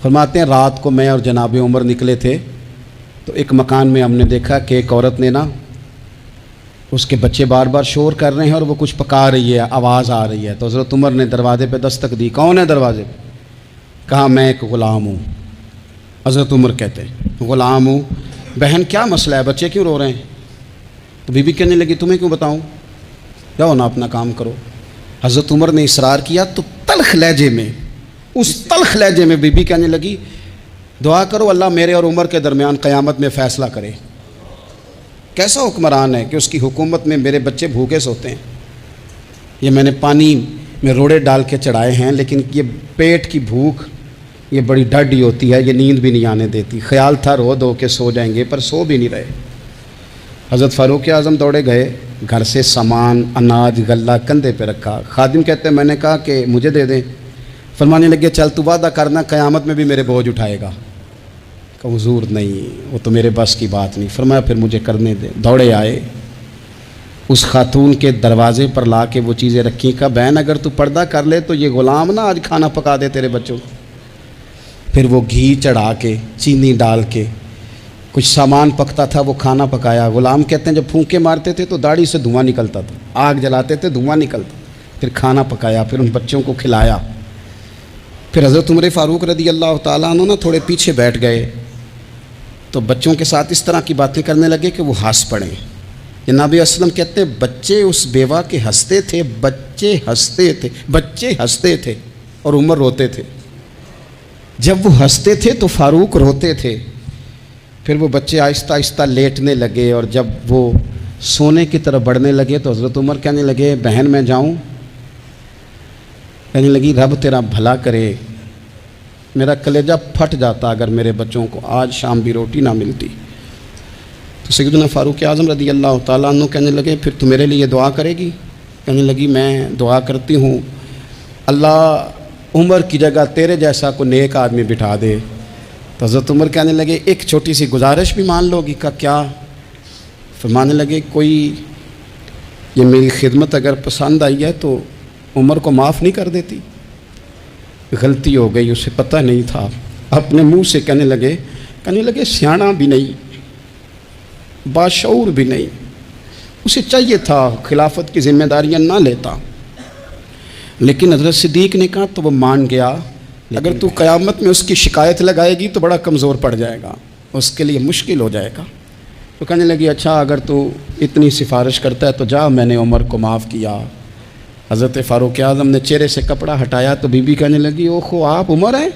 فرماتے ہیں رات کو میں اور جناب عمر نکلے تھے تو ایک مکان میں ہم نے دیکھا کہ ایک عورت نے نا اس کے بچے بار بار شور کر رہے ہیں اور وہ کچھ پکا رہی ہے، آواز آ رہی ہے۔ تو حضرت عمر نے دروازے پہ دستک دی، کون ہے دروازے پہ؟ کہا میں ایک غلام ہوں۔ حضرت عمر کہتے ہیں غلام ہوں، بہن کیا مسئلہ ہے، بچے کیوں رو رہے ہیں؟ تو بی بی کہنے لگی تمہیں کیوں بتاؤں، جاؤ نا اپنا کام کرو۔ حضرت عمر نے اصرار کیا تو تلخ لہجے میں، اس تلخ لہجے میں بی بی کہنے لگی دعا کرو اللہ میرے اور عمر کے درمیان قیامت میں فیصلہ کرے۔ کیسا حکمران ہے کہ اس کی حکومت میں میرے بچے بھوکے سوتے ہیں، یہ میں نے پانی میں روڑے ڈال کے چڑھائے ہیں، لیکن یہ پیٹ کی بھوک یہ بڑی ڈاڈی ہوتی ہے، یہ نیند بھی نہیں آنے دیتی۔ خیال تھا رو دو کہ سو جائیں گے پر سو بھی نہیں رہے۔ حضرت فاروق اعظم دوڑے گئے، گھر سے سامان اناج غلہ کندھے پہ رکھا۔ خادم کہتے ہیں میں نے کہا کہ مجھے دے دیں، فرمانے لگے چل تو وعدہ کرنا قیامت میں بھی میرے بوجھ اٹھائے گا۔ کہ حضور نہیں، وہ تو میرے بس کی بات نہیں۔ فرمایا پھر مجھے کرنے دے۔ دوڑے آئے، اس خاتون کے دروازے پر لا کے وہ چیزیں رکھی، کہا بہن اگر تو پردہ کر لے تو یہ غلام نا آج کھانا پکا دے تیرے بچوں۔ پھر وہ گھی چڑھا کے چینی ڈال کے کچھ سامان پکتا تھا وہ کھانا پکایا۔ غلام کہتے ہیں جب پھونکے مارتے تھے تو داڑھی سے دھواں نکلتا تھا، آگ جلاتے تھے دھواں نکلتا، پھر کھانا پکایا، پھر ان بچوں کو کھلایا۔ پھر حضرت عمر فاروق رضی اللہ تعالیٰ عنہ نا تھوڑے پیچھے بیٹھ گئے تو بچوں کے ساتھ اس طرح کی باتیں کرنے لگے کہ وہ ہنس پڑے۔ یہ نبی اسلم کہتے ہیں بچے اس بیوہ کے ہنستے تھے، بچے ہنستے تھے اور عمر روتے تھے۔ جب وہ ہنستے تھے تو فاروق روتے تھے۔ پھر وہ بچے آہستہ آہستہ لیٹنے لگے اور جب وہ سونے کی طرف بڑھنے لگے تو حضرت عمر کہنے لگے بہن میں جاؤں؟ کہنے لگی رب تیرا بھلا کرے، میرا کلیجہ پھٹ جاتا اگر میرے بچوں کو آج شام بھی روٹی نہ ملتی۔ تو سیدنا فاروق اعظم رضی اللہ تعالیٰ عنہ کہنے لگے پھر تو میرے لیے دعا کرے گی؟ کہنے لگی میں دعا کرتی ہوں اللہ عمر کی جگہ تیرے جیسا کو نیک آدمی بٹھا دے۔ تو حضرت عمر کہنے لگے ایک چھوٹی سی گزارش بھی مان لو گی؟ کا کیا؟ فرمانے لگے کوئی یہ میری خدمت اگر پسند آئی ہے تو عمر کو معاف نہیں کر دیتی؟ غلطی ہو گئی، اسے پتہ نہیں تھا، اپنے منہ سے کہنے لگے سیاںا بھی نہیں، باشعور بھی نہیں، اسے چاہیے تھا خلافت کی ذمہ داریاں نہ لیتا۔ لیکن حضرت صدیق نے کہا تو وہ مان گیا، اگر تو قیامت میں اس کی شکایت لگائے گی تو بڑا کمزور پڑ جائے گا، اس کے لیے مشکل ہو جائے گا۔ تو کہنے لگی اچھا اگر تو اتنی سفارش کرتا ہے تو جا، میں نے عمر کو معاف کیا۔ حضرت فاروق اعظم نے چہرے سے کپڑا ہٹایا تو بی بی کہنے لگی اوہو آپ عمر ہیں؟